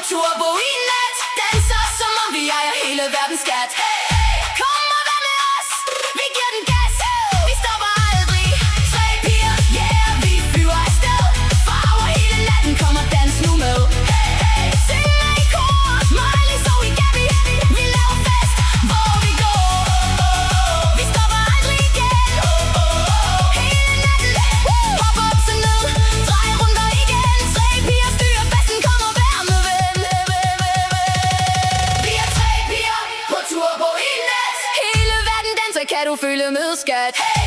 turbo i nat. Danser som om vi ejer hele verdens skat. Hey, hey. Kom og vær med os, vi giver den gas. Vi stopper aldrig. Tre piger, yeah, vi flyver afsted. Fra over hele natten kommer dans nu med. Hey, hey. Synger i kor, Miley, Zoe, Gabby. Vi laver fest, hvor vi går. Vi stopper aldrig igen. Hele natten, hop op så ned. Drej runder igen. Tre piger styrer festen, kom og vær med ven. Vi er tre piger på turbo i nat. Hele verden danser, kan du føle med, skat. Hey!